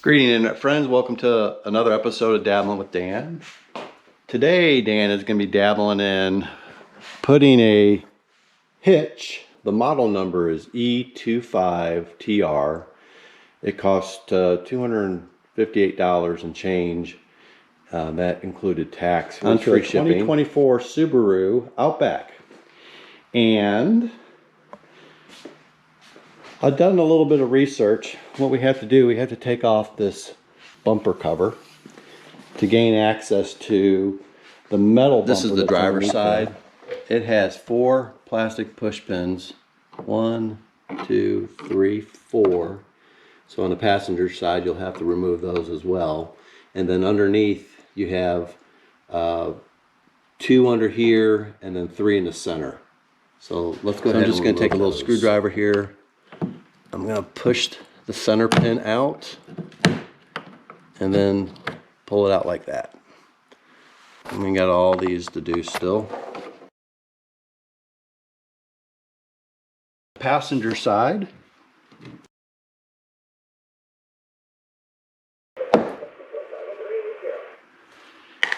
Greeting internet friends, welcome to another episode of Dabbling with Dan. Today Dan is going to be dabbling in putting a hitch. The model number is e25TR. It cost $258 and change. That included tax and free shipping. 2024 Subaru Outback. And I've done a little bit of research. What we have to do, we have to take off this bumper cover to gain access to the metal bumper. This is the driver's side. It has 4 plastic push pins. 1, 2, 3, 4. So on the passenger side, you'll have to remove those as well. And then underneath, you have 2 under here, and then 3 in the center. So let's go ahead. I'm just going to take a little screwdriver here. I'm going to push the center pin out and then pull it out like that. And we got all these to do still. Passenger side.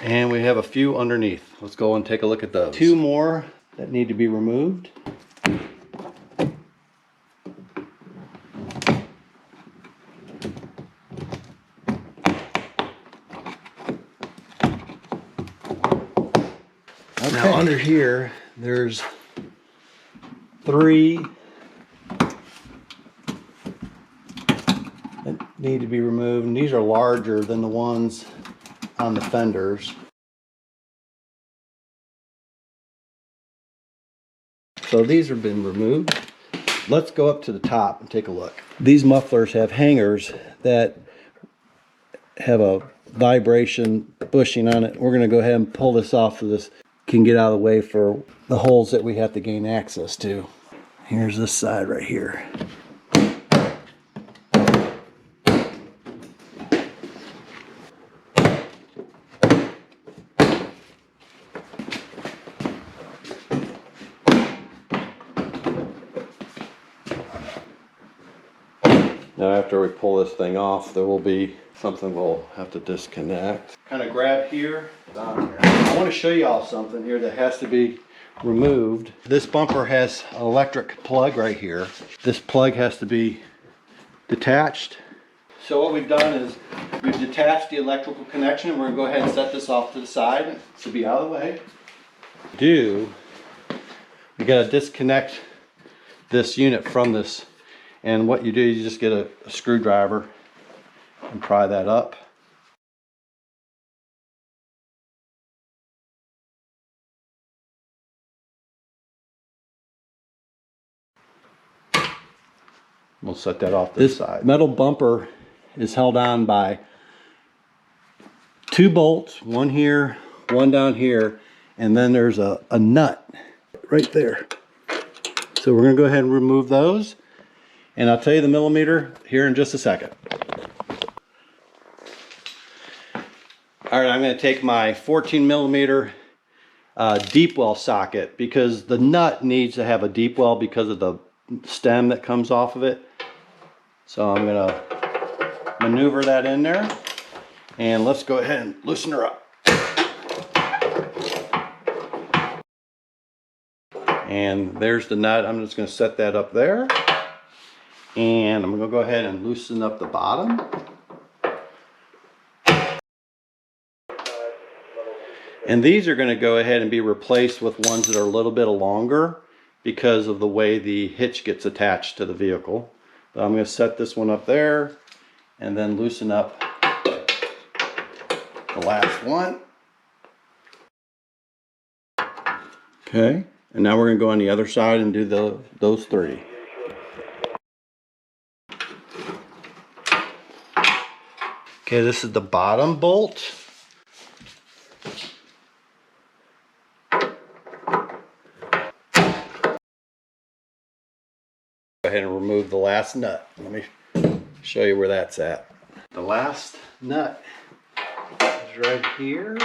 And we have a few underneath. Let's go and take a look at those. 2 more that need to be removed. Okay. Now under here, there's 3 that need to be removed, and these are larger than the ones on the fenders. So these have been removed. Let's go up to the top and take a look. These mufflers have hangers that have a vibration bushing on it. We're going to go ahead and pull this off so this can get out of the way for the holes that we have to gain access to. Here's this side right here. Now after we pull this thing off, there will be something we'll have to disconnect. Kind of grab here. I want to show you all something here that has to be removed. This bumper has an electric plug right here. This plug has to be detached. So what we've done is we've detached the electrical connection. We're going to go ahead and set this off to the side to be out of the way. We got to disconnect this unit from this. And what you do, you just get a screwdriver and pry that up. We'll set that off to the side. This metal bumper is held on by 2 bolts, one here, one down here, and then there's a nut right there. So we're going to go ahead and remove those. And I'll tell you the millimeter here in just a second. All right, I'm going to take my 14 millimeter deep well socket because the nut needs to have a deep well because of the stem that comes off of it. So I'm going to maneuver that in there, and let's go ahead and loosen her up. And there's the nut. I'm just going to set that up there. And I'm going to go ahead and loosen up the bottom. And these are going to go ahead and be replaced with ones that are a little bit longer because of the way the hitch gets attached to the vehicle. But I'm going to set this one up there and then loosen up the last one. Okay, and now we're going to go on the other side and do those 3. Okay, this is the bottom bolt. Go ahead and remove the last nut. Let me show you where that's at. The last nut is right here.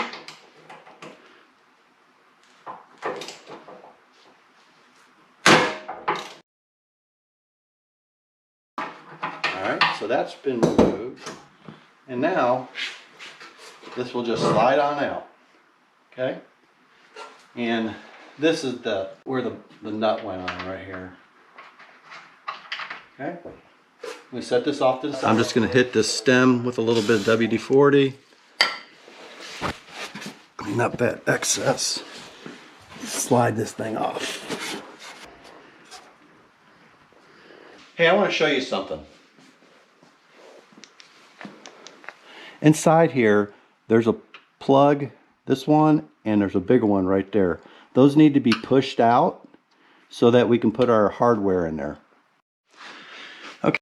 Alright, so that's been removed. And now this will just slide on out. Okay? And this is where the nut went on right here. Okay? We set this off to the side. I'm just going to hit this stem with a little bit of WD-40. Clean up that excess. Slide this thing off. Hey, I want to show you something. Inside here, there's a plug, this one, and there's a bigger one right there. Those need to be pushed out so that we can put our hardware in there. Okay.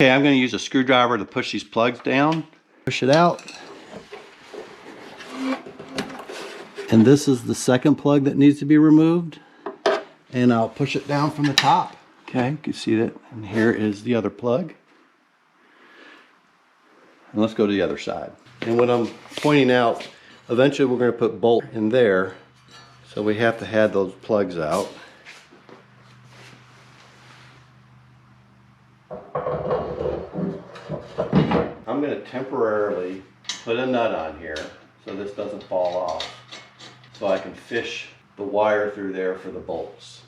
Okay, I'm going to use a screwdriver to push these plugs down. Push it out. And this is the second plug that needs to be removed. And I'll push it down from the top. Okay, you can see that. And here is the other plug. And let's go to the other side. And what I'm pointing out, eventually we're going to put bolt in there. So we have to have those plugs out. I'm going to temporarily put a nut on here so this doesn't fall off. So I can fish the wire through there for the bolts.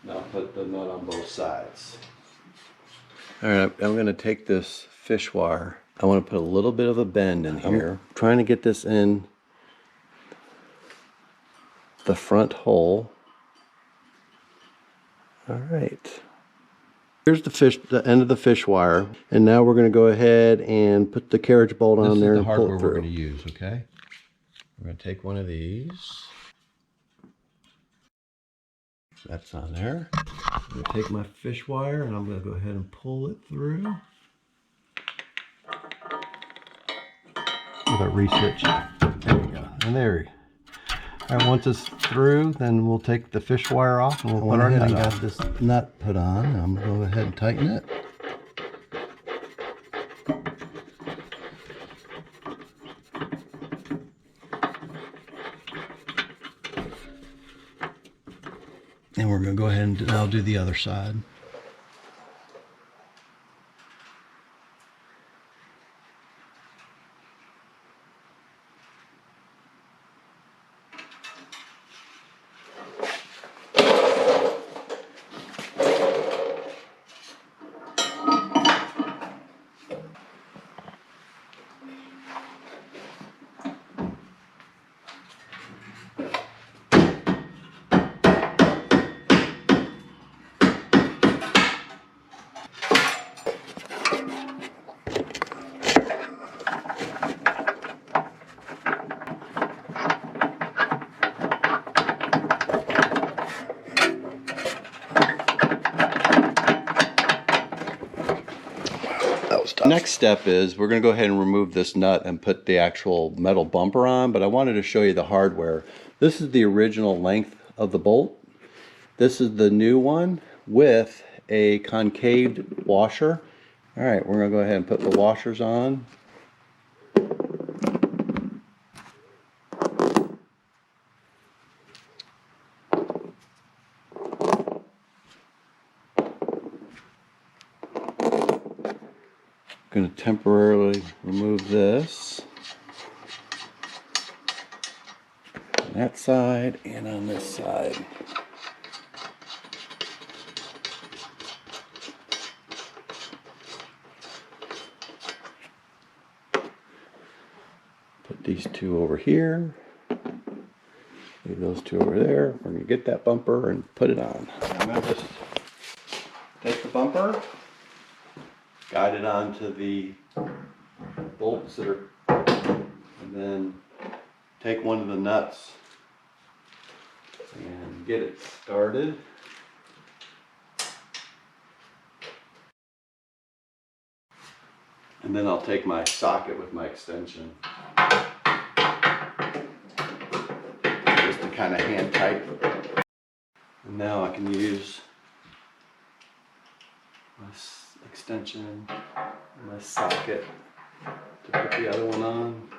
Now put the nut on both sides. Alright, I'm going to take this fish wire. I want to put a little bit of a bend in here. I'm trying to get this in the front hole. Alright. Here's the end of the fish wire. And now we're going to go ahead and put the carriage bolt on there and pull it through. This is the hardware we're going to use, okay? We're going to take one of these. That's on there. I'm going to take my fish wire and I'm going to go ahead and pull it through. With a re-switch. There we go. And there. Alright, once it's through, then we'll take the fish wire off and we'll put our nut on. I got this nut put on. I'm going to go ahead and tighten it. And we're going to go ahead and I'll do the other side. Next step is we're going to go ahead and remove this nut and put the actual metal bumper on, but I wanted to show you the hardware. This is the original length of the bolt. This is the new one with a concaved washer. Alright, we're going to go ahead and put the washers on. Going to temporarily remove this on that side and on this side. Put these two over here. Leave those two over there. We're going to get that bumper and put it on. I'm going to just take the bumper, guide it onto the bolts that are, and then take one of the nuts and get it started. And then I'll take my socket with my extension just to kind of hand tighten. And now I can use my extension and my socket to put the other one on.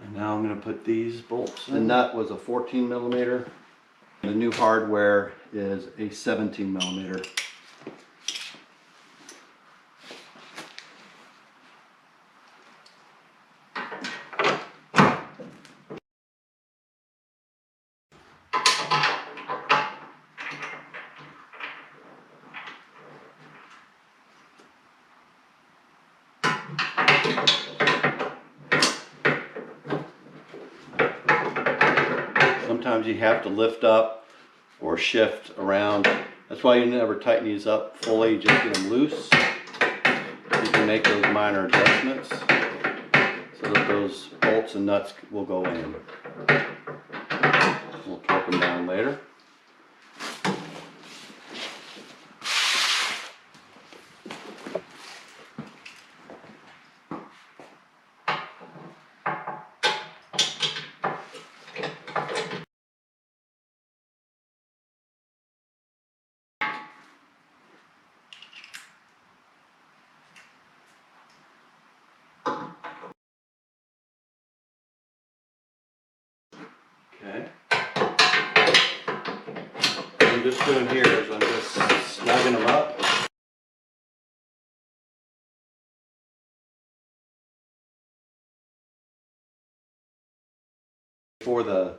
And now I'm going to put these bolts in. The nut was a 14 millimeter. The new hardware is a 17 millimeter. Sometimes you have to lift up or shift around. That's why you never tighten these up fully, just get them loose. You can make those minor adjustments so that those bolts and nuts will go in. We'll torque them down later. Okay. What I'm just doing here is I'm just snugging them up. For the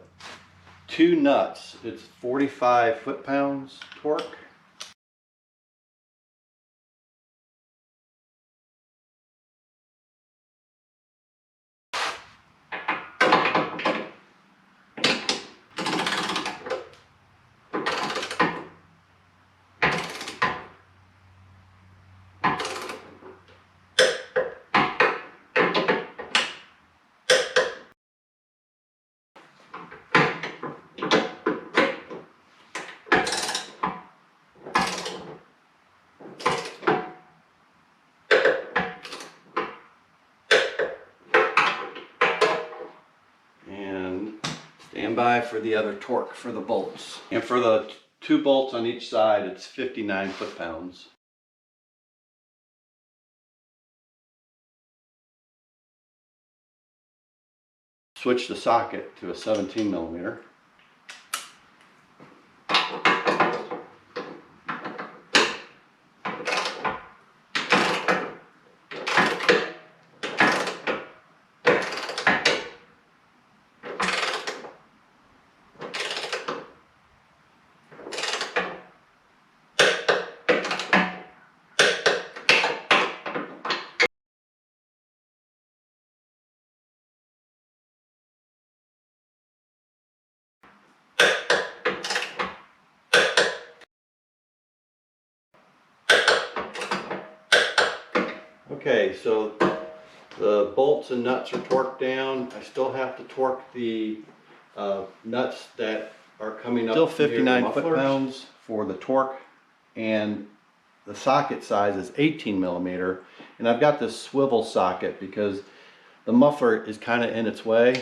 two nuts, it's 45 foot-pounds torque. Stand by for the other torque for the bolts. And for the two bolts on each side, it's 59 foot-pounds. Switch the socket to a 17 millimeter. Okay, so the bolts and nuts are torqued down. I still have to torque the nuts that are coming up. Still 59 foot-pounds for the torque, and the socket size is 18 millimeter. And I've got this swivel socket because the muffler is kind of in its way.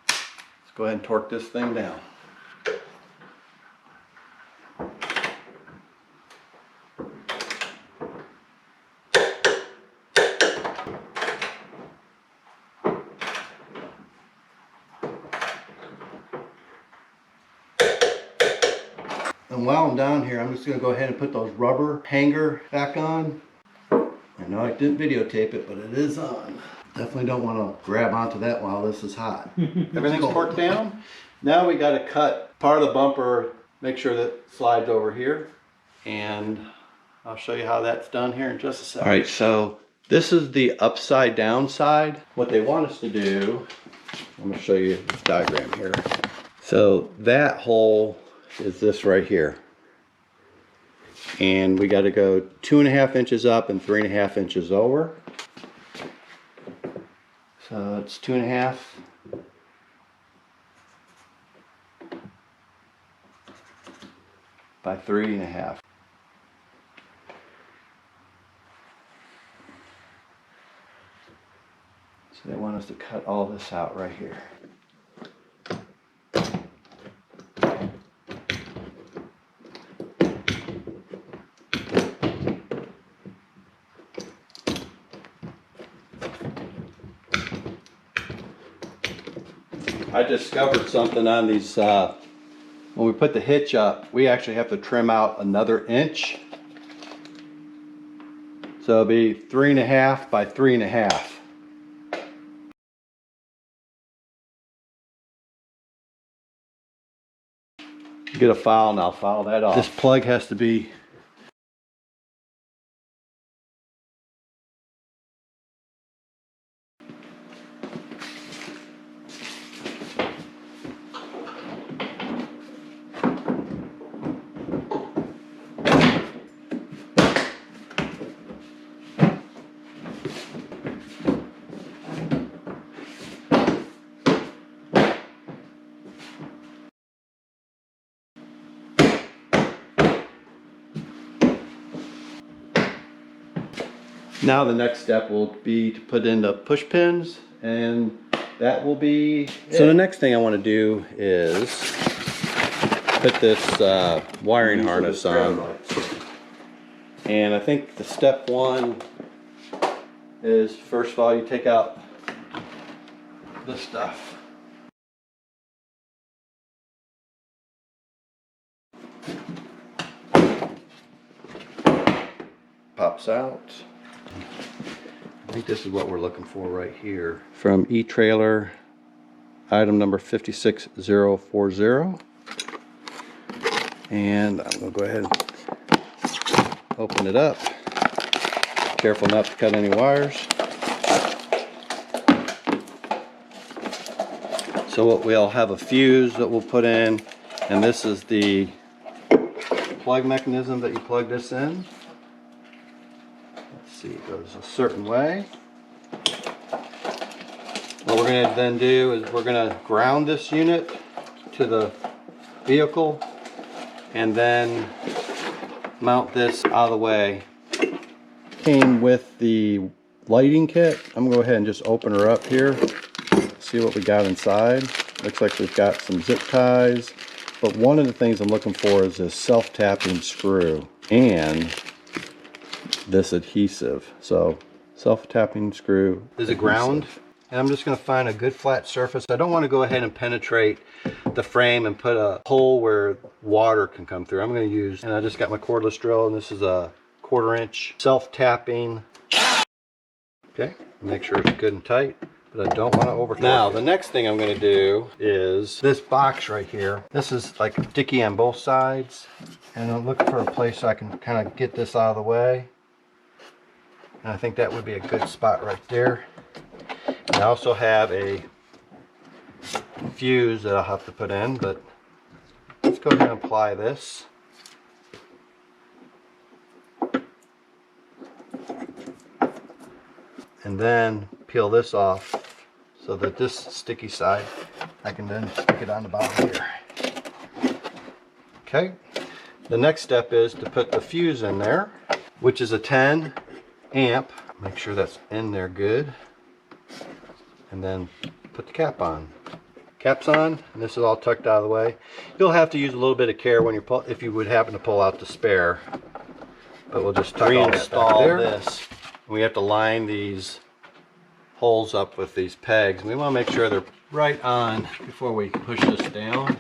Let's go ahead and torque this thing down. And while I'm down here, I'm just going to go ahead and put those rubber hanger back on. I know I didn't videotape it, but it is on. Definitely don't want to grab onto that while this is hot. Everything's torqued down. Now we got to cut part of the bumper, make sure that it slides over here. And I'll show you how that's done here in just a second. All right, so this is the upside down side. What they want us to do, I'm going to show you this diagram here. So that hole is this right here, and we got to go 2.5 inches up and 3.5 inches over. So it's 2.5 by 3.5. So they want us to cut all this out right here. I discovered something on these, when we put the hitch up, we actually have to trim out another inch. So it'll be 3.5 by 3.5. Get a file and I'll file that off. This plug has to be now the next step will be to put in the push pins, and that will be it. So the next thing I want to do is put this wiring harness on. And I think the step one is, first of all, you take out this stuff. Pops out. I think this is what we're looking for right here. From e-trailer, item number 56040. And I'm gonna go ahead and open it up. Careful not to cut any wires. So we'll have a fuse that we'll put in, and this is the plug mechanism that you plug this in. See, it goes a certain way. What we're going to then do is we're going to ground this unit to the vehicle and then mount this out of the way. Came with the lighting kit. I'm going to go ahead and just open her up here. See what we got inside. Looks like we've got some zip ties, but one of the things I'm looking for is this self-tapping screw and this adhesive. So self-tapping screw is a ground, and I'm just going to find a good flat surface. I don't want to go ahead and penetrate the frame and put a hole where water can come through. I'm going to use, and I just got my cordless drill, and this is a 1/4 inch self-tapping. Okay, make sure it's good and tight, but I don't want to over torque. Now the next thing I'm going to do is this box right here. This is like sticky on both sides, and I'm looking for a place so I can kind of get this out of the way. And I think that would be a good spot right there. And I also have a fuse that I'll have to put in, but let's go ahead and apply this. And then peel this off so that this sticky side, I can then stick it on the bottom here. Okay, the next step is to put the fuse in there, which is a 10 amp. Make sure that's in there good, and then put the cap on. Cap's on, and this is all tucked out of the way. You'll have to use a little bit of care when you're if you would happen to pull out the spare, but we'll just reinstall this. We have to line these holes up with these pegs. We want to make sure they're right on before we push this down.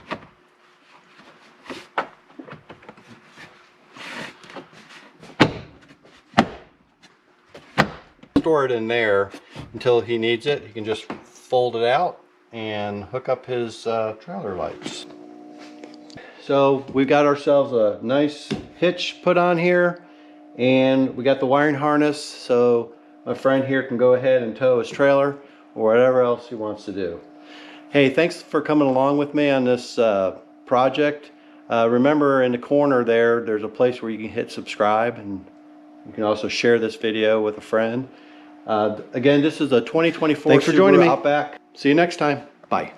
Store it in there until he needs it. He can just fold it out and hook up his trailer lights. So we've got ourselves a nice hitch put on here, and we got the wiring harness, so my friend here can go ahead and tow his trailer or whatever else he wants to do. Hey, thanks for coming along with me on this project. Remember, in the corner there's a place where you can hit subscribe, and you can also share this video with a friend. Again, this is a 2024 Subaru Outback. See you next time. Bye.